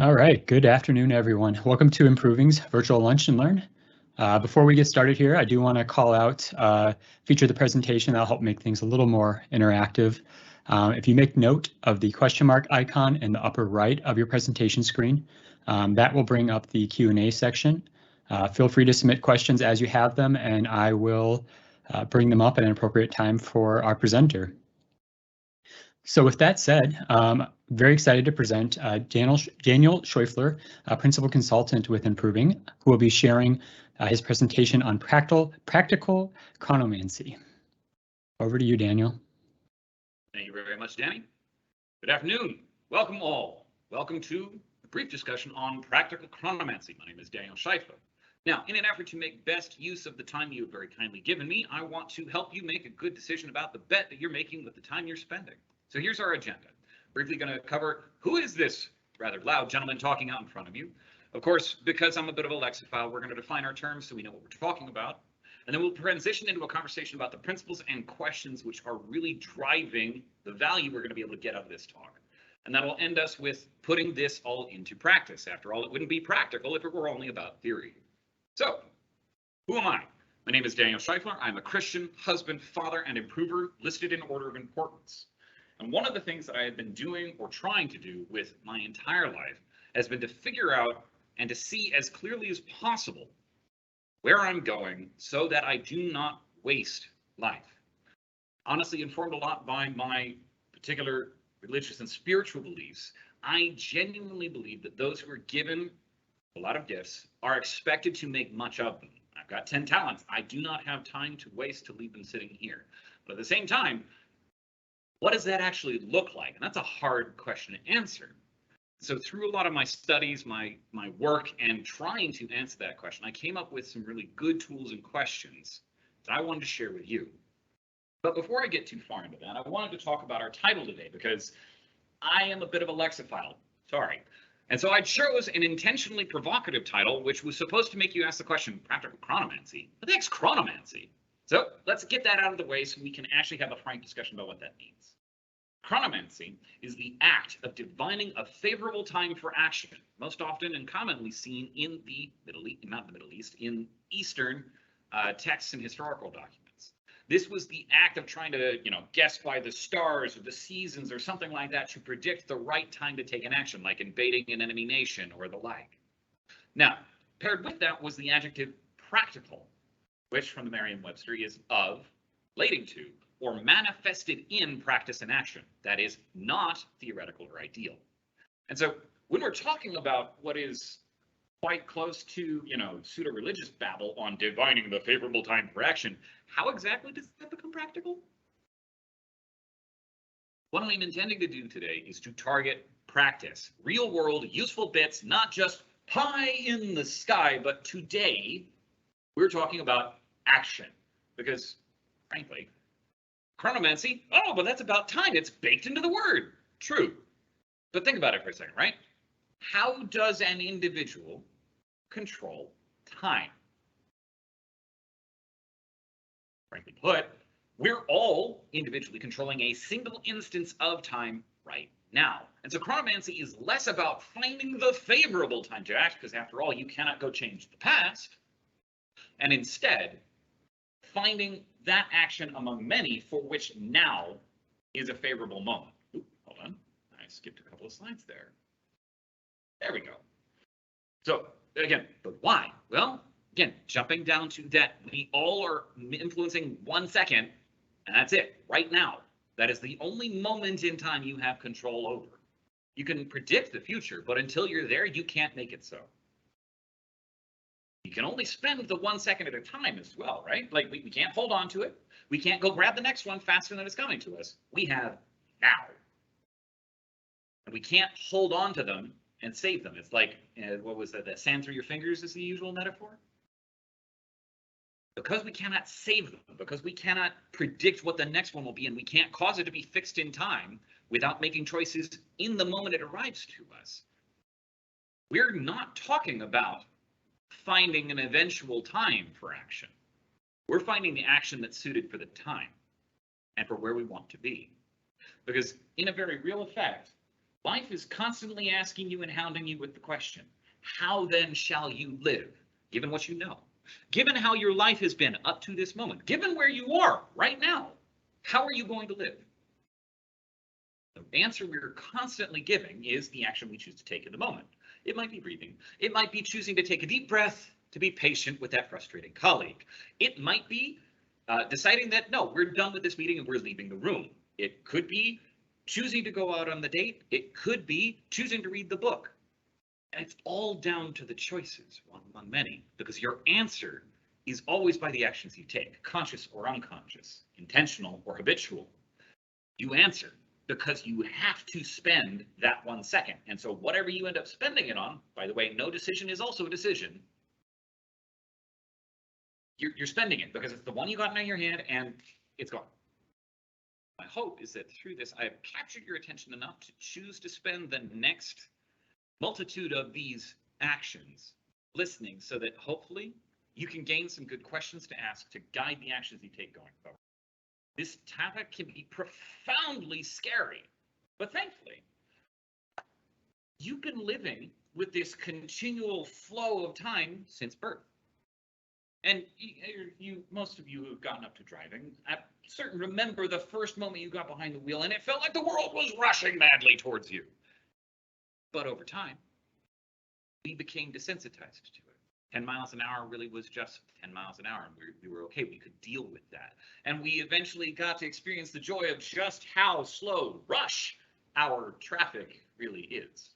All right, good afternoon, everyone. Welcome to Improving's Virtual Lunch and Learn. Before we get started here, I do want to call out feature the presentation that'll help make things a little more interactive. If you make note of the question mark icon in the upper right of your presentation screen, that will bring up the Q&A section. Feel free to submit questions as you have them, and I will bring them up at an appropriate time for our presenter. So with that said, very excited to present Daniel Scheufler, Principal Consultant with Improving, who will be sharing his presentation on practical chronomancy. Over to you, Daniel. Thank you very much, Danny. Good afternoon. Welcome all. Welcome to a brief discussion on practical chronomancy. My name is Daniel Scheufler. Now, in an effort to make best use of the time you have very kindly given me, I want to help you make a good decision about the bet that you're making with the time you're spending. So here's our agenda. Briefly going to cover who is this rather loud gentleman talking out in front of you. Of course, because I'm a bit of a lexiphile, we're going to define our terms so we know what we're talking about. And then we'll transition into a conversation about the principles and questions which are really driving the value we're going to be able to get out of this talk. And that'll end us with putting this all into practice. After all, it wouldn't be practical if it were only about theory. So, who am I? My name is Daniel Scheufler. I'm a Christian, husband, father, and improver listed in order of importance. And one of the things that I have been doing or trying to do with my entire life has been to figure out and to see as clearly as possible where I'm going so that I do not waste life. Honestly, informed a lot by my particular religious and spiritual beliefs, I genuinely believe that those who are given a lot of gifts are expected to make much of them. I've got 10 talents. I do not have time to waste to leave them sitting here. But at the same time, what does that actually look like? And that's a hard question to answer. So through a lot of my studies, my work, and trying to answer that question, I came up with some really good tools and questions that I wanted to share with you. But before I get too far into that, I wanted to talk about our title today because I am a bit of a lexiphile. Sorry. And so I chose an intentionally provocative title, which was supposed to make you ask the question, practical chronomancy. What the heck's chronomancy? So let's get that out of the way so we can actually have a frank discussion about what that means. Chronomancy is the act of divining a favorable time for action, most often and commonly seen in the Middle East, not the Middle East, in Eastern texts and historical documents. This was the act of trying to, guess by the stars or the seasons or something like that to predict the right time to take an action, like invading an enemy nation or the like. Now, paired with that was the adjective practical, which from the Merriam-Webster is of, relating to, or manifested in practice and action. That is not theoretical or ideal. And so when we're talking about what is quite close to, pseudo-religious babble on divining the favorable time for action, how exactly does that become practical? What I'm intending to do today is to target practice, real world, useful bits, not just pie in the sky, but today we're talking about action because frankly, chronomancy, oh, but that's about time. It's baked into the word. True. But think about it for a second, right? How does an individual control time? Frankly put, we're all individually controlling a single instance of time right now. And so chronomancy is less about finding the favorable time to act, because after all, you cannot go change the past. And instead, finding that action among many for which now is a favorable moment. Ooh, hold on, I skipped a couple of slides there. There we go. So again, but why? Well, again, jumping down to that, we all are influencing 1 second, and that's it, right now. That is the only moment in time you have control over. You can predict the future, but until you're there, you can't make it so. You can only spend the 1 second at a time as well, right? Like we can't hold on to it. We can't go grab the next one faster than it's coming to us. We have now. And we can't hold on to them and save them. It's like, what was that? That sand through your fingers is the usual metaphor. Because we cannot save them, because we cannot predict what the next one will be, and we can't cause it to be fixed in time without making choices in the moment it arrives to us. We're not talking about finding an eventual time for action. We're finding the action that's suited for the time and for where we want to be. Because in a very real effect, Life is constantly asking you and hounding you with the question, how then shall you live, given what you know? Given how your life has been up to this moment, given where you are right now, how are you going to live? The answer we're constantly giving is the action we choose to take in the moment. It might be breathing. It might be choosing to take a deep breath, to be patient with that frustrating colleague. It might be deciding that, no, we're done with this meeting and we're leaving the room. It could be choosing to go out on the date. It could be choosing to read the book. And it's all down to the choices, one among many, because your answer is always by the actions you take, conscious or unconscious, intentional or habitual. You answer because you have to spend that 1 second. And so whatever you end up spending it on, by the way, no decision is also a decision. You're spending it because it's the one you got in your hand and it's gone. My hope is that through this, I have captured your attention enough to choose to spend the next multitude of these actions listening so that hopefully you can gain some good questions to ask to guide the actions you take going forward. This topic can be profoundly scary, but thankfully, you've been living with this continual flow of time since birth. And most of you who've gotten up to driving, I certainly remember the first moment you got behind the wheel and it felt like the world was rushing madly towards you. But over time, we became desensitized to it. 10 miles an hour really was just 10 miles an hour, and we were okay. We could deal with that. And we eventually got to experience the joy of just how slow rush our traffic really is.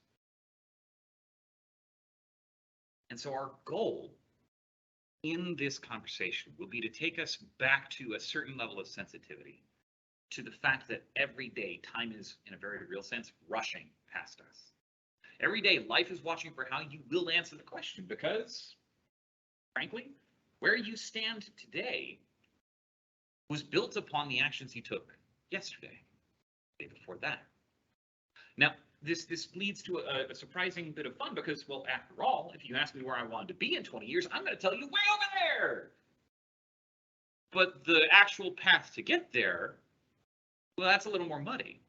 And so our goal in this conversation will be to take us back to a certain level of sensitivity to the fact that every day time is, in a very real sense, rushing past us. Every day life is watching for how you will answer the question because, frankly, where you stand today was built upon the actions you took yesterday, the day before that. Now, this leads to a surprising bit of fun because, well, after all, if you ask me where I wanted to be in 20 years, I'm going to tell you way over there. But the actual path to get there, well, that's a little more muddy.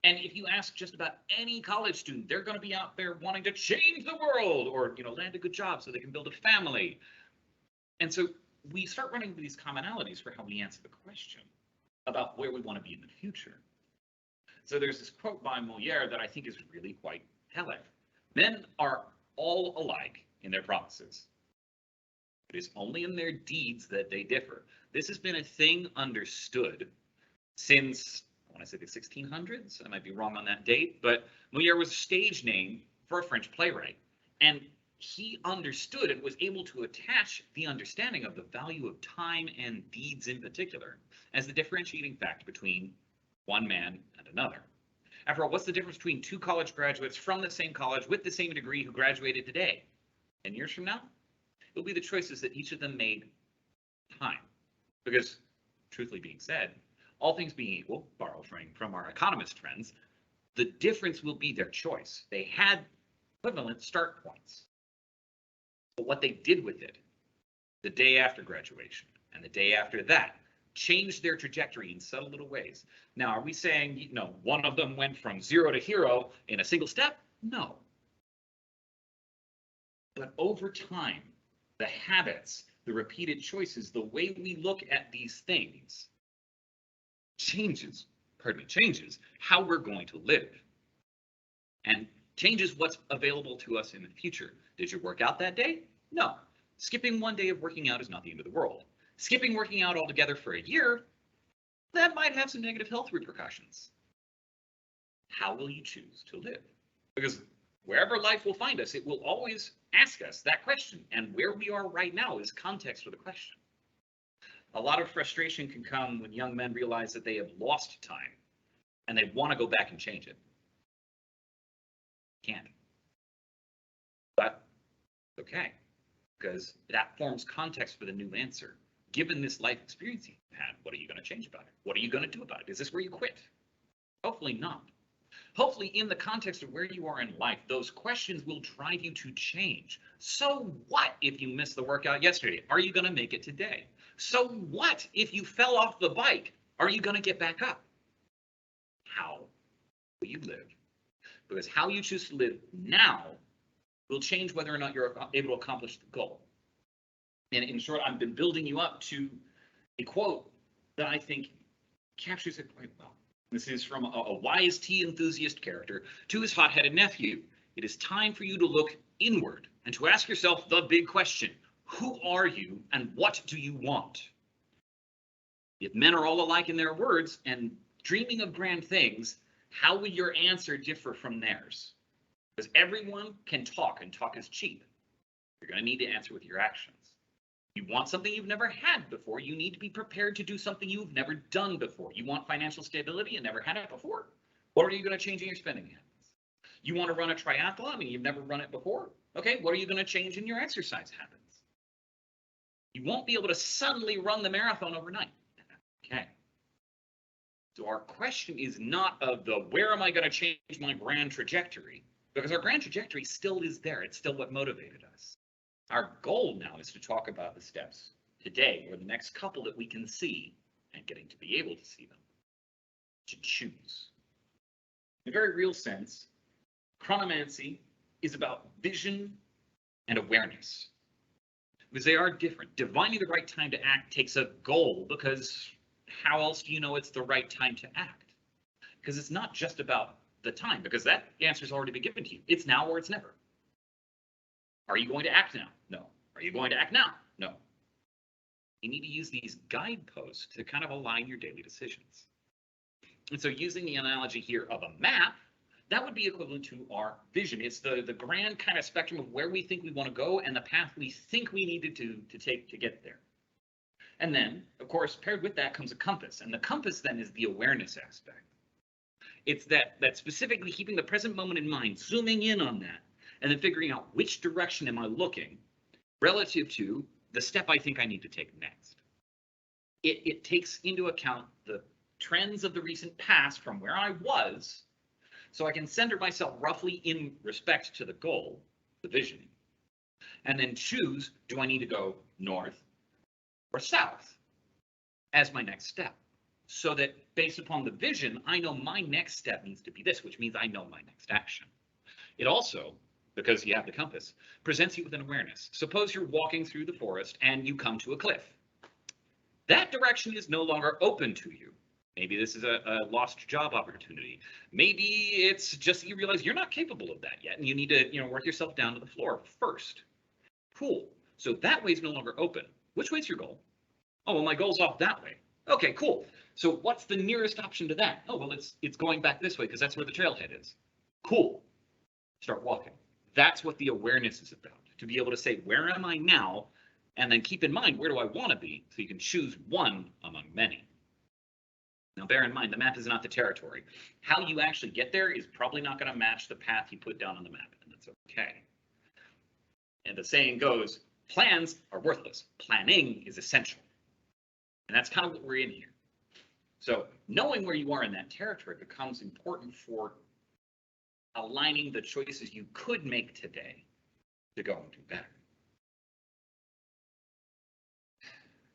And if you ask just about any college student, they're going to be out there wanting to change the world or, land a good job so they can build a family. And so we start running into these commonalities for how we answer the question about where we want to be in the future. So there's this quote by Molière that I think is really quite telling. Men are all alike in their promises. It is only in their deeds that they differ. This has been a thing understood since, I want to say the 1600s. I might be wrong on that date, but Molière was a stage name for a French playwright. And he understood and was able to attach the understanding of the value of time and deeds in particular as the differentiating factor between one man and another. After all, what's the difference between two college graduates from the same college with the same degree who graduated today? 10 years from now, it'll be the choices that each of them made time. Because, truthfully being said, all things being equal, borrowing from our economist friends, the difference will be their choice. They had equivalent start points. But what they did with it the day after graduation and the day after that changed their trajectory in subtle little ways. Now, are we saying, one of them went from 0 to hero in a single step? No. But over time, the habits, the repeated choices, the way we look at these things changes how we're going to live and changes what's available to us in the future. Did you work out that day? No. Skipping one day of working out is not the end of the world. Skipping working out altogether for a year, that might have some negative health repercussions. How will you choose to live? Because wherever life will find us, it will always ask us that question. And where we are right now is context for the question. A lot of frustration can come when young men realize that they have lost time and they want to go back and change it. Can't. But okay, because that forms context for the new answer. Given this life experience you've had, what are you going to change about it? What are you going to do about it? Is this where you quit? Hopefully not. Hopefully in the context of where you are in life, those questions will drive you to change. So what if you missed the workout yesterday? Are you going to make it today? So what if you fell off the bike? Are you going to get back up? How will that you live. Because how you choose to live now will change whether or not you're able to accomplish the goal. And in short, I've been building you up to a quote that I think captures it quite well. This is from a wise tea enthusiast character to his hot-headed nephew. It is time for you to look inward and to ask yourself the big question: who are you and what do you want? If men are all alike in their words and dreaming of grand things, how would your answer differ from theirs? Because everyone can talk, and talk is cheap. You're going to need to answer with your actions. You want something you've never had before, you need to be prepared to do something you've never done before. You want financial stability and never had it before. What are you going to change in your spending habits? You want to run a triathlon? I mean, you've never run it before. Okay, what are you going to change in your exercise habits? You won't be able to suddenly run the marathon overnight. Okay. So our question is not of the where am I going to change my grand trajectory? Because our grand trajectory still is there. It's still what motivated us. Our goal now is to talk about the steps today, or the next couple that we can see, and getting to be able to see them, to choose. In a very real sense, chronomancy is about vision and awareness, because they are different. Divining the right time to act takes a goal, because how else do you know it's the right time to act? Because it's not just about the time, because that answer's already been given to you. It's now or it's never. Are you going to act now? No. Are you going to act now? No. You need to use these guideposts to kind of align your daily decisions. And so using the analogy here of a map, that would be equivalent to our vision. It's the grand kind of spectrum of where we think we want to go and the path we think we needed to take to get there. And then, of course, paired with that comes a compass. And the compass then is the awareness aspect. It's that specifically keeping the present moment in mind, zooming in on that, and then figuring out which direction am I looking relative to the step I think I need to take next. It takes into account the trends of the recent past from where I was, so I can center myself roughly in respect to the goal, the vision, and then choose, do I need to go north or south as my next step? So that based upon the vision, I know my next step needs to be this, which means I know my next action. It also, because you have the compass, presents you with an awareness. Suppose you're walking through the forest and you come to a cliff. That direction is no longer open to you. Maybe this is a lost job opportunity. Maybe it's just that you realize you're not capable of that yet and you need to, work yourself down to the floor first. Cool. So that way is no longer open. Which way's your goal? Oh, well, my goal's off that way. Okay, cool. So what's the nearest option to that? Oh, well, it's going back this way because that's where the trailhead is. Cool. Start walking. That's what the awareness is about, to be able to say, where am I now? And then keep in mind, where do I want to be? So you can choose one among many. Now, bear in mind, the map is not the territory. How you actually get there is probably not going to match the path you put down on the map, and that's okay. And the saying goes, plans are worthless. Planning is essential. And that's kind of what we're in here. So knowing where you are in that territory becomes important for aligning the choices you could make today to go and do better.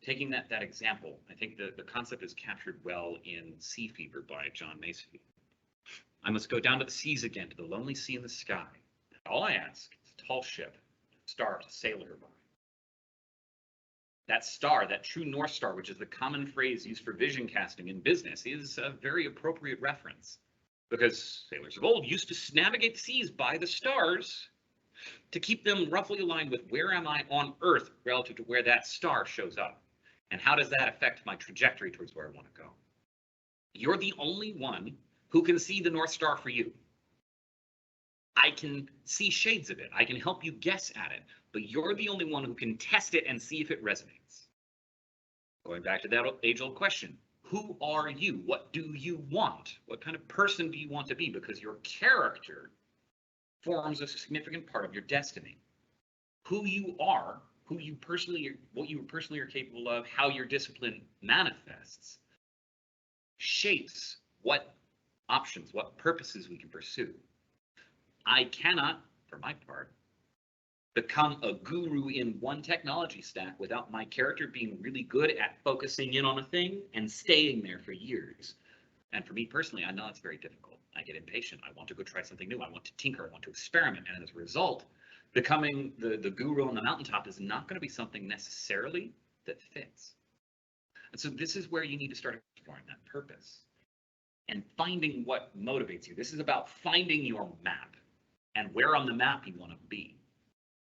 Taking that example, I think the concept is captured well in Sea Fever by John Macy. I must go down to the seas again, to the lonely sea in the sky. All I ask is a tall ship, a star to sail her by. That star, that true North Star, which is the common phrase used for vision casting in business, is a very appropriate reference, because sailors of old used to navigate the seas by the stars to keep them roughly aligned with where am I on Earth relative to where that star shows up, and how does that affect my trajectory towards where I want to go. You're the only one who can see the North Star for you. I can see shades of it. I can help you guess at it, but you're the only one who can test it and see if it resonates. Going back to that age-old question, who are you? What do you want? What kind of person do you want to be? Because your character forms a significant part of your destiny. Who you are, what you personally are capable of, how your discipline manifests, shapes what options, what purposes we can pursue. I cannot, for my part, become a guru in one technology stack without my character being really good at focusing in on a thing and staying there for years. And for me personally, I know it's very difficult. I get impatient. I want to go try something new. I want to tinker. I want to experiment. And as a result, becoming the guru on the mountaintop is not going to be something necessarily that fits. And so this is where you need to start exploring that purpose and finding what motivates you. This is about finding your map and where on the map you want to be.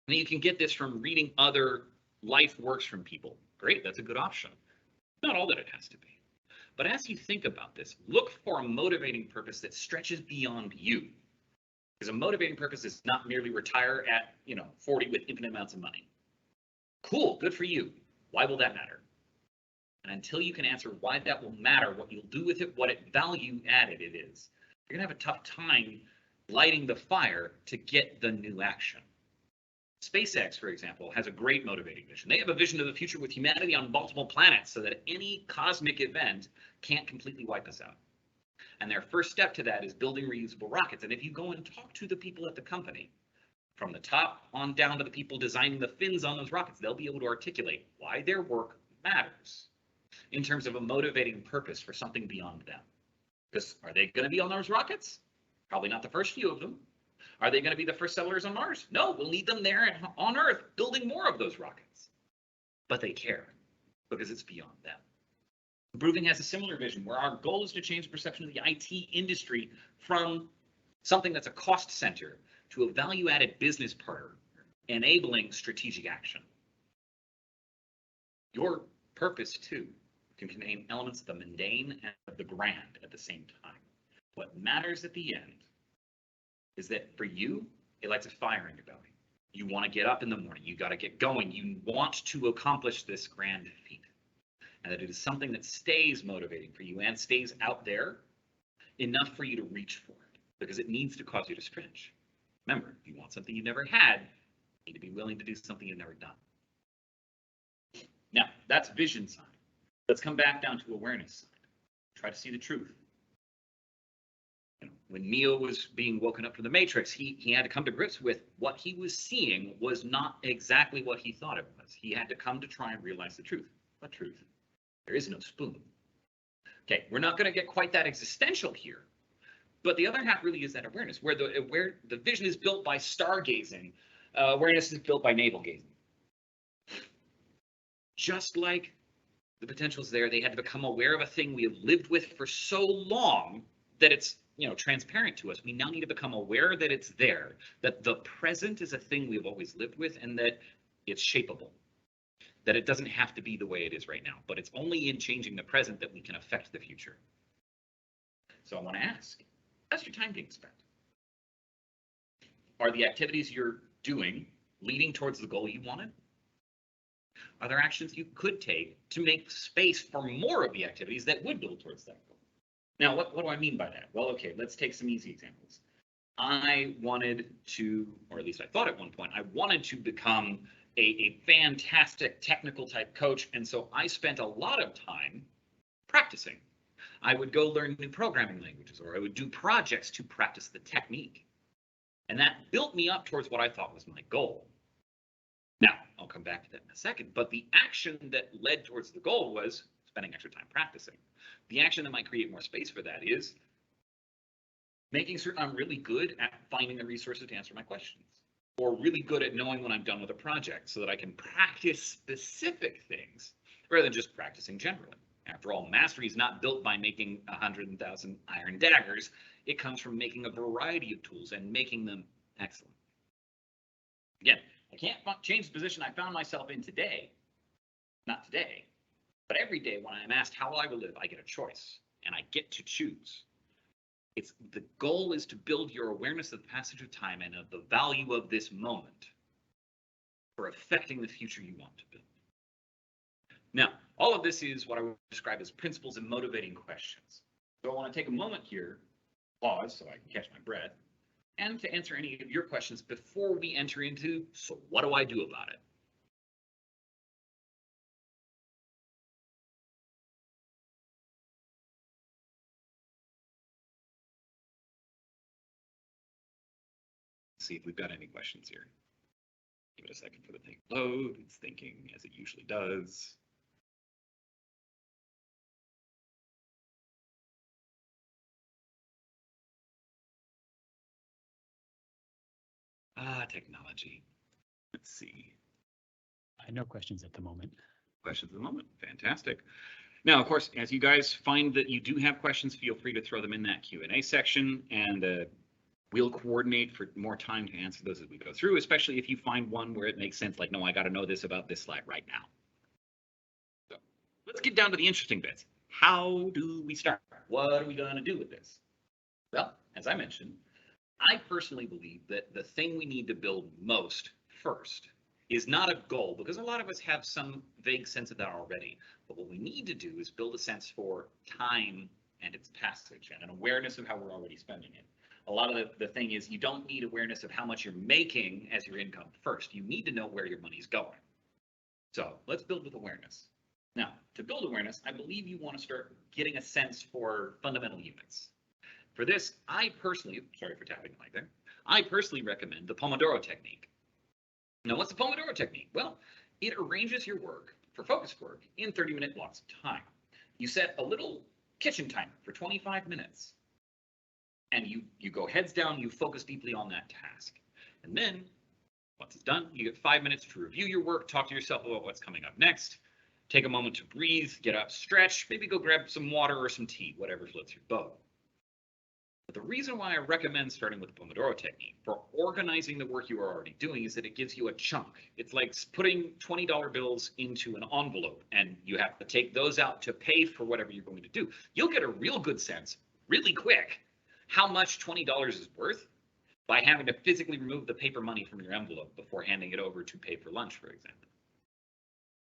And you can get this from reading other life works from people. Great, that's a good option. Not all that it has to be. But as you think about this, look for a motivating purpose that stretches beyond you. Because a motivating purpose is not merely retire at 40 with infinite amounts of money. Cool, good for you. Why will that matter? And until you can answer why that will matter, what you'll do with it, what value added it is, you're gonna have a tough time lighting the fire to get the new action. SpaceX, for example, has a great motivating vision. They have a vision of the future with humanity on multiple planets so that any cosmic event can't completely wipe us out. And their first step to that is building reusable rockets. And if you go and talk to the people at the company, from the top on down to the people designing the fins on those rockets, they'll be able to articulate why their work matters in terms of a motivating purpose for something beyond them. Because are they going to be on those rockets? Probably not the first few of them. Are they going to be the first settlers on Mars? No, we'll need them there on Earth building more of those rockets. But they care because it's beyond them. Improving has a similar vision where our goal is to change the perception of the IT industry from something that's a cost center to a value-added business partner, enabling strategic action. Your purpose, too, can contain elements of the mundane and of the grand at the same time. What matters at the end is that for you, it lights a fire in your belly. You want to get up in the morning. You got to get going. You want to accomplish this grand feat. And that it is something that stays motivating for you and stays out there enough for you to reach for it, because it needs to cause you to stretch. Remember, if you want something you never had, you need to be willing to do something you've never done. Now, that's vision side. Let's come back down to awareness side. Try to see the truth. When Neo was being woken up from the Matrix, he had to come to grips with what he was seeing was not exactly what he thought it was. He had to come to try and realize the truth. What truth? There is no spoon. Okay, we're not going to get quite that existential here, but the other half really is that awareness, where the vision is built by stargazing, awareness is built by navel gazing. Just like the potential is there, they had to become aware of a thing we have lived with for so long that it's transparent to us. We now need to become aware that it's there, that the present is a thing we've always lived with, and that it's shapeable, that it doesn't have to be the way it is right now, but it's only in changing the present that we can affect the future. So I want to ask, how's your time being spent? Are the activities you're doing leading towards the goal you wanted? Are there actions you could take to make space for more of the activities that would build towards that goal? Now, what do I mean by that? Well, okay, let's take some easy examples. I wanted to, or at least I thought at one point, I wanted to become a fantastic technical type coach. And so I spent a lot of time practicing. I would go learn new programming languages, or I would do projects to practice the technique. And that built me up towards what I thought was my goal. Now, I'll come back to that in a second, but the action that led towards the goal was spending extra time practicing. The action that might create more space for that is making certain I'm really good at finding the resources to answer my questions, or really good at knowing when I'm done with a project so that I can practice specific things rather than just practicing generally. After all, mastery is not built by making 100,000 iron daggers. It comes from making a variety of tools and making them excellent. Again, I can't change the position I found myself in today, not today, but every day when I'm asked how I will live, I get a choice and I get to choose. The goal is to build your awareness of the passage of time and of the value of this moment for affecting the future you want to build. Now, all of this is what I would describe as principles and motivating questions. So I want to take a moment here, pause so I can catch my breath, and to answer any of your questions before we enter into, so what do I do about it? See if we've got any questions here. Give it a second for the thing to load. It's thinking as it usually does. Technology. Let's see. No questions at the moment. Questions at the moment. Fantastic. Now, of course, as you guys find that you do have questions, feel free to throw them in that Q&A section, and we'll coordinate for more time to answer those as we go through, especially if you find one where it makes sense, like, no, I got to know this about this slide right now. So let's get down to the interesting bits. How do we start? What are we going to do with this? Well, as I mentioned, I personally believe that the thing we need to build most first is not a goal, because a lot of us have some vague sense of that already. But what we need to do is build a sense for time and its passage and an awareness of how we're already spending it. A lot of the thing is you don't need awareness of how much you're making as your income first. You need to know where your money's going. So let's build with awareness. Now, to build awareness, I believe you want to start getting a sense for fundamental units. For this, I personally, sorry for tapping the mic there, I personally recommend the Pomodoro technique. Now, what's the Pomodoro technique? Well, it arranges your work for focused work in 30-minute blocks of time. You set a little kitchen timer for 25 minutes, and you go heads down, you focus deeply on that task. And then, once it's done, you get 5 minutes to review your work, talk to yourself about what's coming up next, take a moment to breathe, get up, stretch, maybe go grab some water or some tea, whatever floats your boat. But the reason why I recommend starting with the Pomodoro technique for organizing the work you are already doing is that it gives you a chunk. It's like putting $20 bills into an envelope, and you have to take those out to pay for whatever you're going to do. You'll get a real good sense really quick how much $20 is worth by having to physically remove the paper money from your envelope before handing it over to pay for lunch, for example.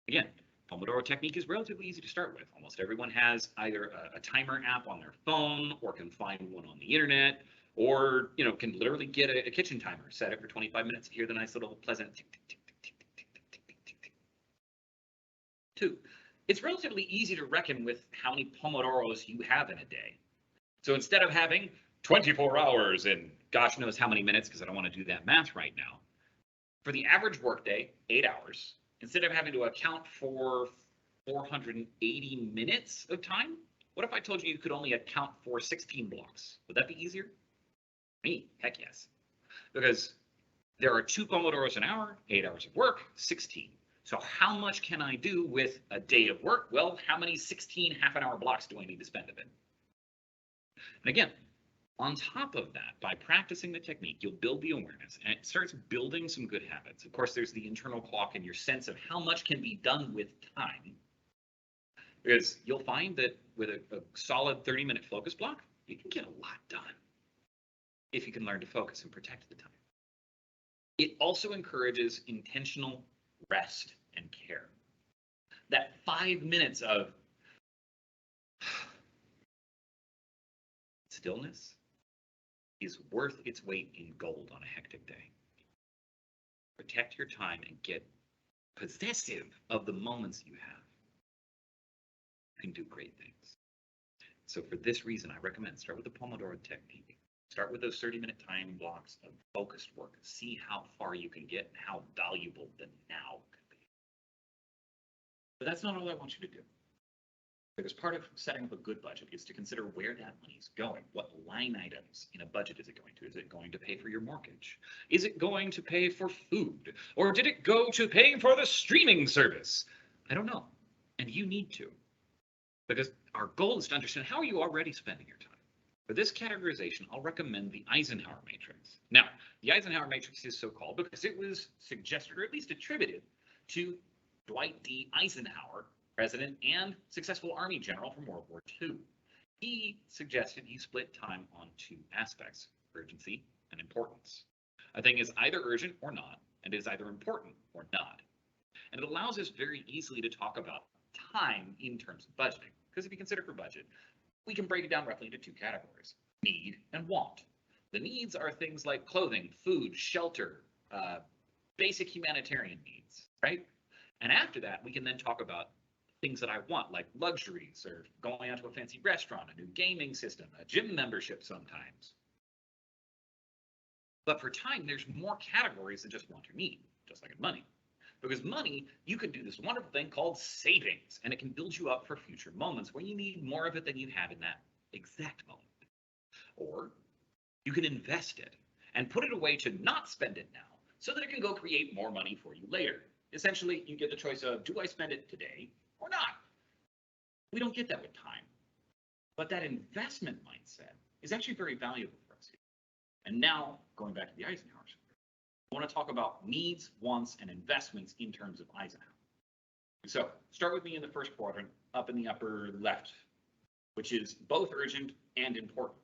Again, Pomodoro technique is relatively easy to start with. Almost everyone has either a timer app on their phone, or can find one on the internet, or can literally get a kitchen timer, set it for 25 minutes, hear the nice little pleasant tick, tick, tick, tick, tick, tick, tick, tick, tick, tick, tick. 2, it's relatively easy to reckon with how many Pomodoros you have in a day. So instead of having 24 hours and gosh knows how many minutes, because I don't want to do that math right now, for the average workday, 8 hours, instead of having to account for 480 minutes of time, what if I told you you could only account for 16 blocks? Would that be easier? Me, heck yes. Because there are 2 Pomodoros an hour, 8 hours of work, 16. So how much can I do with a day of work? Well, how many 16 half-an-hour blocks do I need to spend of it? And again, on top of that, by practicing the technique, you'll build the awareness, and it starts building some good habits. Of course, there's the internal clock and your sense of how much can be done with time. Because you'll find that with a solid 30-minute focus block, you can get a lot done if you can learn to focus and protect the time. It also encourages intentional rest and care. That 5 minutes of stillness is worth its weight in gold on a hectic day. Protect your time and get possessive of the moments you have. You can do great things. So for this reason, I recommend start with the Pomodoro technique. Start with those 30-minute time blocks of focused work. See how far you can get and how valuable the now can be. But that's not all I want you to do. Because part of setting up a good budget is to consider where that money is going. What line items in a budget is it going to? Is it going to pay for your mortgage? Is it going to pay for food? Or did it go to paying for the streaming service? I don't know. And you need to. Because our goal is to understand how are you already spending your time. For this categorization, I'll recommend the Eisenhower matrix. Now, the Eisenhower matrix is so called because it was suggested, or at least attributed, to Dwight D. Eisenhower, president and successful Army general from World War II. He suggested you split time on 2 aspects, urgency and importance. A thing is either urgent or not, and is either important or not. And it allows us very easily to talk about time in terms of budgeting. Because if you consider for budget, we can break it down roughly into 2 categories, need and want. The needs are things like clothing, food, shelter, basic humanitarian needs, right? And after that, we can then talk about things that I want, like luxuries or going out to a fancy restaurant, a new gaming system, a gym membership sometimes. But for time, there's more categories than just want or need, just like in money. Because money, you can do this wonderful thing called savings, and it can build you up for future moments where you need more of it than you have in that exact moment. Or you can invest it, and put it away to not spend it now so that it can go create more money for you later. Essentially, you get the choice of, do I spend it today or not? We don't get that with time. But that investment mindset is actually very valuable for us here. And now, going back to the Eisenhower, I want to talk about needs, wants, and investments in terms of Eisenhower. So start with me in the first quadrant, up in the upper left, which is both urgent and important.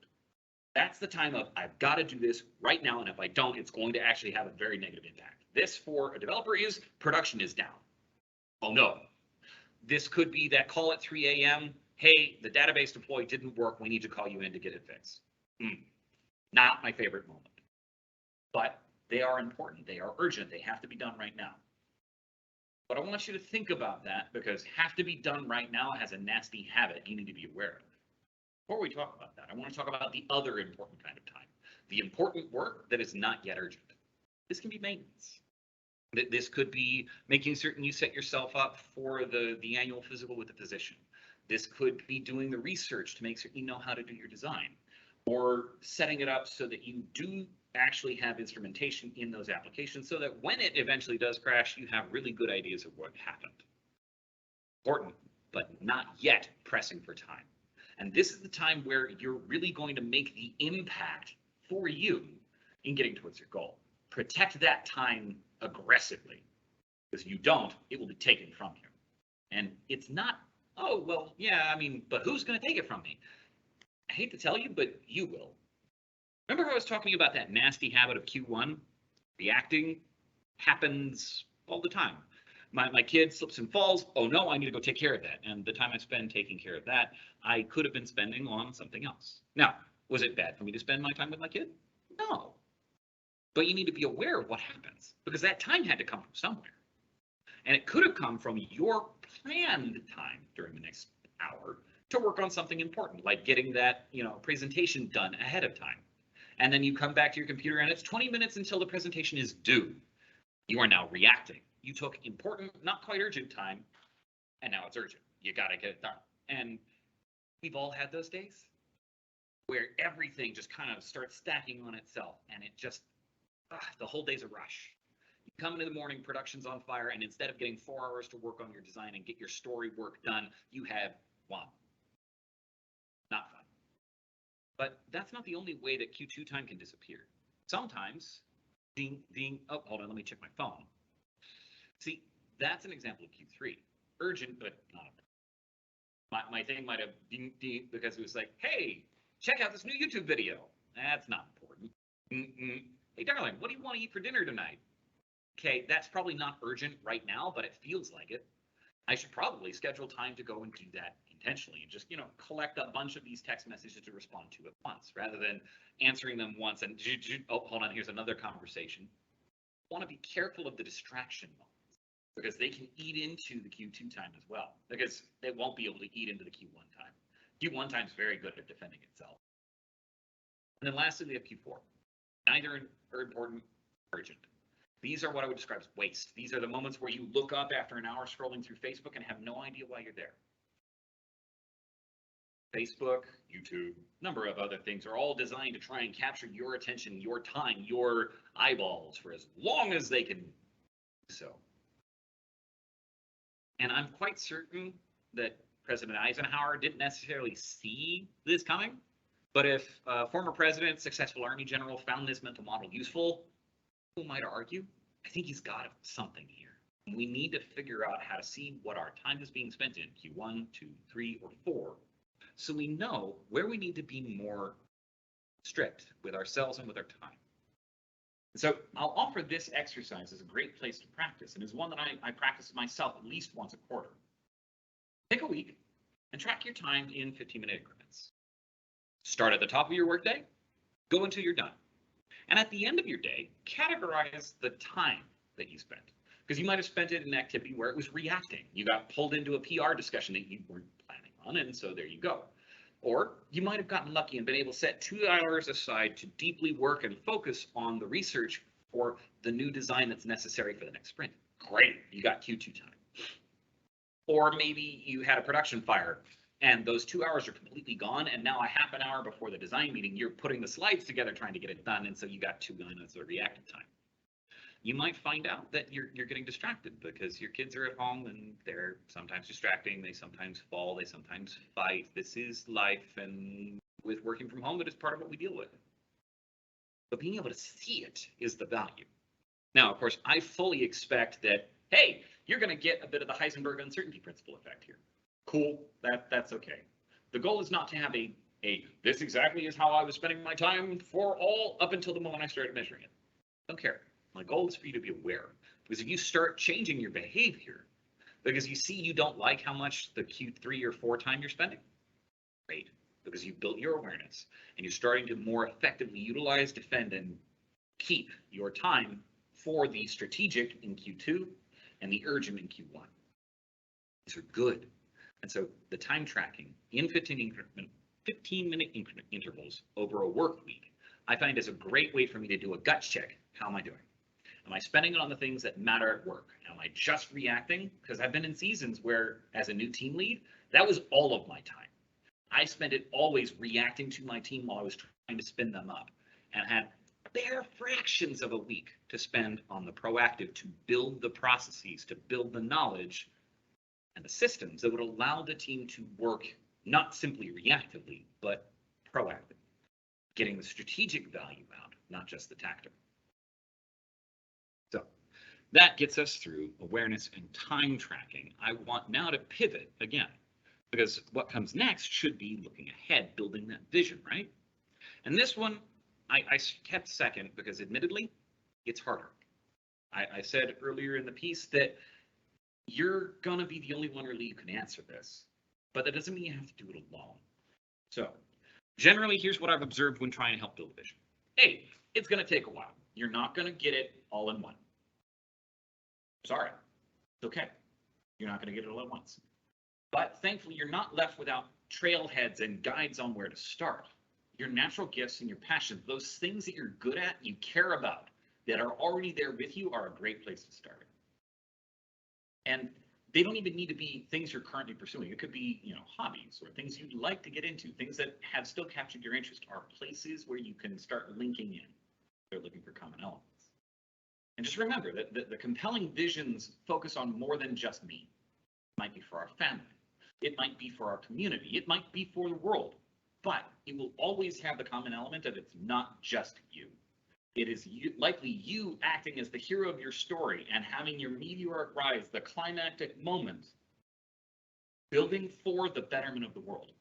That's the time of, I've got to do this right now, and if I don't, it's going to actually have a very negative impact. This, for a developer, is production is down. Oh no. This could be that call at 3 a.m. Hey, the database deploy didn't work. We need to call you in to get it fixed. Not my favorite moment. But they are important. They are urgent. They have to be done right now. But I want you to think about that, because have to be done right now has a nasty habit you need to be aware of. Before we talk about that, I want to talk about the other important kind of time, the important work that is not yet urgent. This can be maintenance. This could be making certain you set yourself up for the annual physical with the physician. This could be doing the research to make certain you know how to do your design, or setting it up so that you do actually have instrumentation in those applications so that when it eventually does crash, you have really good ideas of what happened. Important, but not yet pressing for time. And this is the time where you're really going to make the impact for you in getting towards your goal. Protect that time aggressively, because if you don't, it will be taken from you. And it's not, oh, well, yeah, I mean, but who's going to take it from me? I hate to tell you, but you will. Remember how I was talking about that nasty habit of Q1? Reacting happens all the time. My kid slips and falls. Oh no, I need to go take care of that. And the time I spend taking care of that, I could have been spending on something else. Now, was it bad for me to spend my time with my kid? No. But you need to be aware of what happens, because that time had to come from somewhere. And it could have come from your planned time during the next hour to work on something important, like getting that, presentation done ahead of time. And then you come back to your computer and it's 20 minutes until the presentation is due. You are now reacting. You took important, not quite urgent time, and now it's urgent. You got to get it done. And we've all had those days where everything just kind of starts stacking on itself, and it just, the whole day's a rush. You come in the morning, production's on fire, and instead of getting 4 hours to work on your design and get your story work done, you have 1. Not fun. But that's not the only way that Q2 time can disappear. Sometimes, oh, hold on, let me check my phone. See, that's an example of Q3. Urgent, but not important. My thing might have ding because it was like, hey, check out this new YouTube video. That's not important. Hey, darling, what do you want to eat for dinner tonight? Okay, that's probably not urgent right now, but it feels like it. I should probably schedule time to go and do that intentionally and just, collect a bunch of these text messages to respond to at once, rather than answering them once and, oh, hold on, here's another conversation. I want to be careful of the distraction moments, because they can eat into the Q2 time as well, because they won't be able to eat into the Q1 time. Q1 time is very good at defending itself. And then lastly, we have Q4. Neither are important, urgent. These are what I would describe as waste. These are the moments where you look up after an hour scrolling through Facebook and have no idea why you're there. Facebook, YouTube, a number of other things are all designed to try and capture your attention, your time, your eyeballs for as long as they can do so. And I'm quite certain that President Eisenhower didn't necessarily see this coming, but if a former president, successful Army general, found this mental model useful, who might argue? I think he's got something here. We need to figure out how to see what our time is being spent in Q1, 2, 3, or 4, so we know where we need to be more strict with ourselves and with our time. So I'll offer this exercise as a great place to practice, and is one that I practice myself at least once a quarter. Take a week and track your time in 15-minute increments. Start at the top of your workday, go until you're done. And at the end of your day, categorize the time that you spent, because you might have spent it in an activity where it was reacting. You got pulled into a PR discussion that you weren't planning on, and so there you go. Or you might have gotten lucky and been able to set 2 hours aside to deeply work and focus on the research for the new design that's necessary for the next sprint. Great, you got Q2 time. Or maybe you had a production fire And those 2 hours are completely gone. And now a half an hour before the design meeting, you're putting the slides together trying to get it done. And so you got 2 minutes of reactive time. You might find out that you're getting distracted because your kids are at home and they're sometimes distracting. They sometimes fall. They sometimes fight. This is life. And with working from home, that is part of what we deal with. But being able to see it is the value. Now, of course, I fully expect that, hey, you're going to get a bit of the Heisenberg uncertainty principle effect here. Cool, that's okay. The goal is not to have a this exactly is how I was spending my time for all up until the moment I started measuring it. Don't care. My goal is for you to be aware, because if you start changing your behavior, because you see you don't like how much the Q3 or 4 time you're spending, great, because you built your awareness and you're starting to more effectively utilize, defend, and keep your time for the strategic in Q2 and the urgent in Q1. These are good. And so the time tracking in 15-minute intervals over a work week, I find is a great way for me to do a gut check. How am I doing? Am I spending it on the things that matter at work? Am I just reacting? Because I've been in seasons where, as a new team lead, that was all of my time. I spent it always reacting to my team while I was trying to spin them up, and had bare fractions of a week to spend on the proactive, to build the processes, to build the knowledge and the systems that would allow the team to work not simply reactively, but proactively, getting the strategic value out, not just the tactical. So that gets us through awareness and time tracking. I want now to pivot again, because what comes next should be looking ahead, building that vision, right? And this one, I kept second because admittedly, it's harder. I said earlier in the piece that you're gonna be the only one really who can answer this, but that doesn't mean you have to do it alone. So generally, here's what I've observed when trying to help build a vision. Hey, it's gonna take a while. You're not gonna get it all in one. Sorry, it's okay. You're not gonna get it all at once. But thankfully, you're not left without trailheads and guides on where to start. Your natural gifts and your passions, those things that you're good at, you care about, that are already there with you, are a great place to start. And they don't even need to be things you're currently pursuing. It could be, hobbies or things you'd like to get into, things that have still captured your interest, are places where you can start linking in. They're looking for common elements. And just remember that the compelling visions focus on more than just me. It might be for our family. It might be for our community. It might be for the world. But it will always have the common element of it's not just you. It is likely you acting as the hero of your story and having your meteoric rise, the climactic moment, building for the betterment of the world.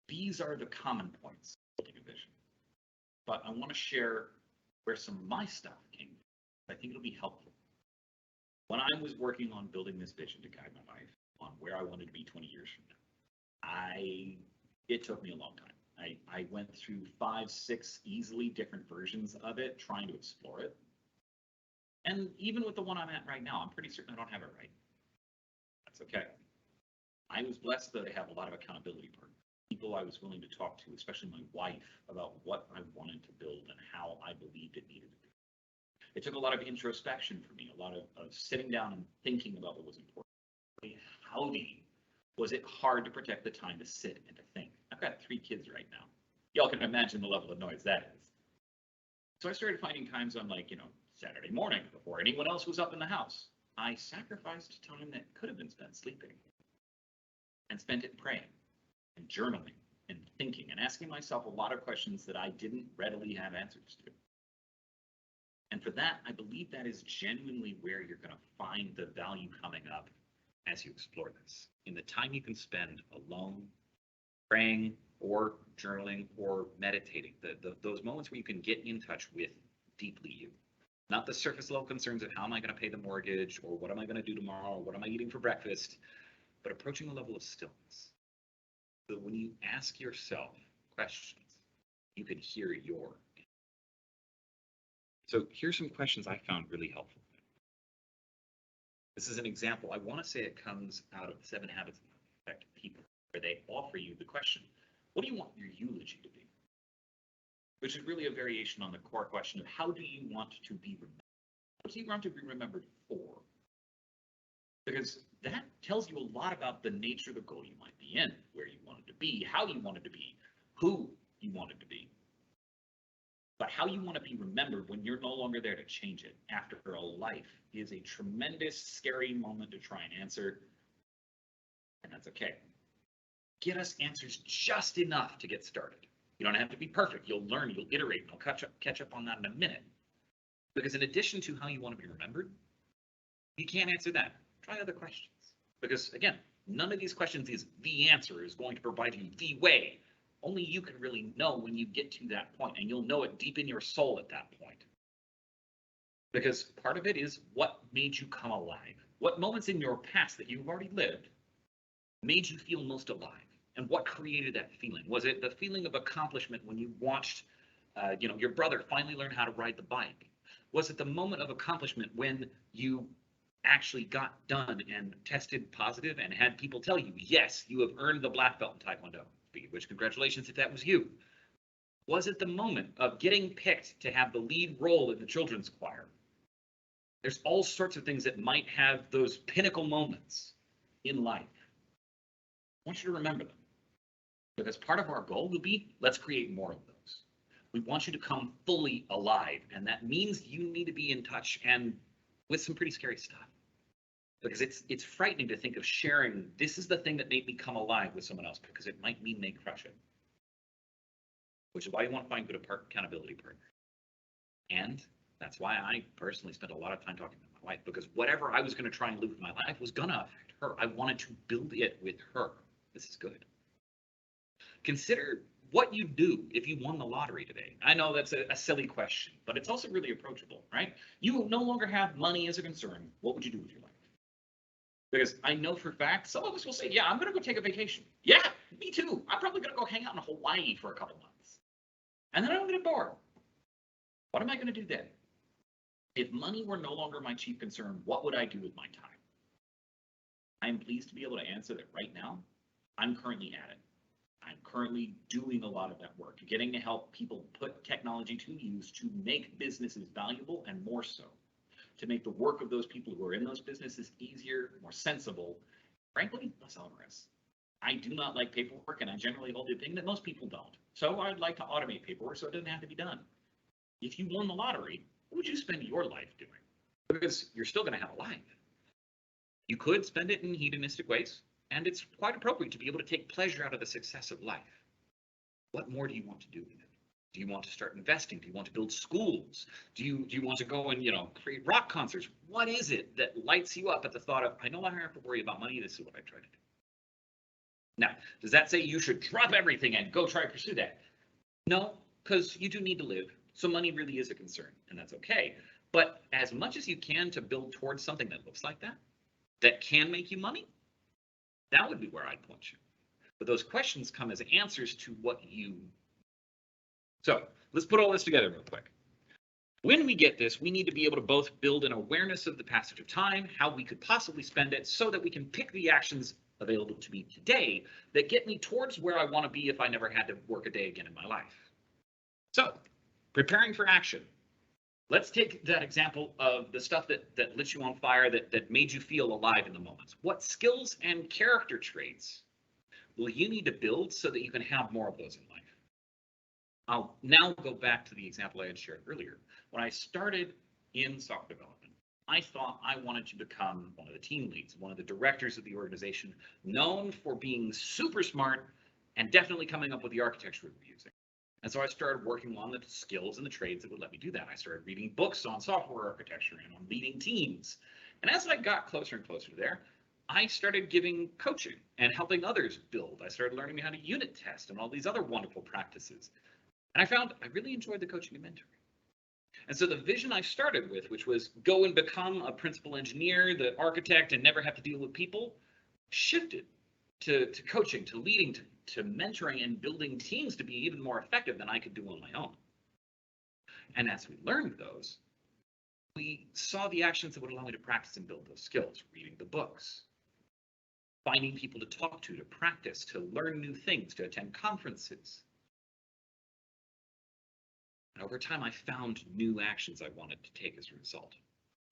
These are the common points of building a vision. But I want to share where some of my stuff came from. I think it'll be helpful. When I was working on building this vision to guide my life on where I wanted to be 20 years from now, it took me a long time. I went through 5, 6 easily different versions of it, trying to explore it. And even with the one I'm at right now, I'm pretty certain I don't have it right. That's okay. I was blessed that I have a lot of accountability partners, people I was willing to talk to, especially my wife, about what I wanted to build and how I believed it needed to be. It took a lot of introspection for me, a lot of sitting down and thinking about what was important. Howdy, was it hard to protect the time to sit and to think? I've got 3 kids right now. Y'all can imagine the level of noise that is. So I started finding times on Saturday morning before anyone else was up in the house. I sacrificed time that could have been spent sleeping and spent it praying and journaling and thinking and asking myself a lot of questions that I didn't readily have answers to. And for that, I believe that is genuinely where you're going to find the value coming up as you explore this. In the time you can spend alone, praying or journaling or meditating, those moments where you can get in touch with deeply you. Not the surface level concerns of how am I going to pay the mortgage or what am I going to do tomorrow or what am I eating for breakfast, but approaching a level of stillness. So when you ask yourself questions, you can hear your. So here's some questions I found really helpful. This is an example. I want to say it comes out of 7 Habits of Effective People, where they offer you the question, what do you want your eulogy to be? Which is really a variation on the core question of how do you want to be remembered? What do you want to be remembered for? because that tells you a lot about the nature of the goal you might be in, where you wanted to be, how you wanted to be, who you wanted to be. But how you want to be remembered when you're no longer there to change it after a life is a tremendous, scary moment to try and answer. And that's okay. Get us answers just enough to get started. You don't have to be perfect. You'll learn, you'll iterate, and I'll catch up on that in a minute. Because in addition to how you want to be remembered, you can't answer that. Try other questions. Because again, none of these questions is the answer is going to provide you the way. Only you can really know when you get to that point, and you'll know it deep in your soul at that point. Because part of it is what made you come alive. What moments in your past that you've already lived made you feel most alive? And what created that feeling? Was it the feeling of accomplishment when you watched your brother finally learn how to ride the bike? Was it the moment of accomplishment when you actually got done and tested positive and had people tell you, yes, you have earned the black belt in Taekwondo? Speaking of which, congratulations if that was you. Was it the moment of getting picked to have the lead role in the children's choir? There's all sorts of things that might have those pinnacle moments in life. I want you to remember them, because part of our goal will be, let's create more of those. We want you to come fully alive, and that means you need to be in touch and with some pretty scary stuff. Because it's frightening to think of sharing, this is the thing that made me come alive with someone else, because it might mean they crush it. Which is why you want to find good accountability partners. And that's why I personally spent a lot of time talking to my wife, because whatever I was going to try and live with my life was going to affect her. I wanted to build it with her. This is good. Consider what you'd do if you won the lottery today. I know that's a silly question, but it's also really approachable, right? You no longer have money as a concern. What would you do with your life? Because I know for a fact, some of us will say, yeah, I'm going to go take a vacation. Yeah, me too. I'm probably going to go hang out in Hawaii for a couple months. And then I'm going to get bored. What am I going to do then? If money were no longer my chief concern, what would I do with my time? I am pleased to be able to answer that right now. I'm currently at it. I'm currently doing a lot of that work, getting to help people put technology to use to make businesses valuable, and more so, to make the work of those people who are in those businesses easier, more sensible, frankly, less onerous. I do not like paperwork, and I generally hold the opinion that most people don't. So I'd like to automate paperwork so it doesn't have to be done. If you won the lottery, what would you spend your life doing? Because you're still going to have a life. You could spend it in hedonistic ways, and it's quite appropriate to be able to take pleasure out of the success of life. What more do you want to do with it? Do you want to start investing? Do you want to build schools? Do you want to go and create rock concerts? What is it that lights you up at the thought of, I no longer have to worry about money, this is what I try to do? Now, does that say you should drop everything and go try to pursue that? No, because you do need to live, so money really is a concern, and that's okay. But as much as you can to build towards something that looks like that can make you money, that would be where I'd point you. But those questions come as answers to what you. So let's put all this together real quick. When we get this, we need to be able to both build an awareness of the passage of time, how we could possibly spend it, so that we can pick the actions available to me today that get me towards where I want to be if I never had to work a day again in my life. So, preparing for action. Let's take that example of the stuff that lit you on fire, that made you feel alive in the moments. What skills and character traits will you need to build so that you can have more of those in life? I'll now go back to the example I had shared earlier. When I started in software development, I thought I wanted to become one of the team leads, one of the directors of the organization, known for being super smart and definitely coming up with the architecture we were using. And so I started working on the skills and the trades that would let me do that. I started reading books on software architecture and on leading teams. And as I got closer and closer to there, I started giving coaching and helping others build. I started learning how to unit test and all these other wonderful practices. And I found I really enjoyed the coaching and mentoring. And so the vision I started with, which was go and become a principal engineer, the architect, and never have to deal with people, shifted to coaching, to leading, to mentoring and building teams to be even more effective than I could do on my own. And as we learned those, we saw the actions that would allow me to practice and build those skills, reading the books, finding people to talk to practice, to learn new things, to attend conferences. And over time, I found new actions I wanted to take as a result.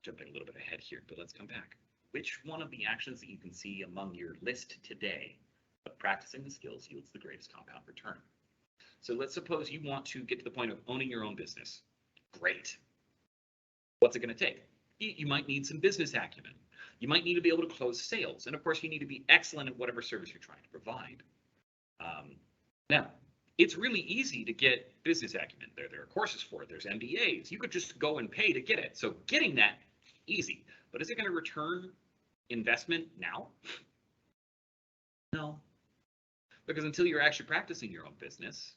Jumping a little bit ahead here, but let's come back. which one of the actions that you can see among your list today of practicing the skills yields the greatest compound return. So let's suppose you want to get to the point of owning your own business. Great. What's it going to take? You might need some business acumen. You might need to be able to close sales. And of course, you need to be excellent at whatever service you're trying to provide. Now, it's really easy to get business acumen. There are courses for it. There's MBAs. You could just go and pay to get it. So getting that, easy. But is it going to return investment now? No. Because until you're actually practicing your own business,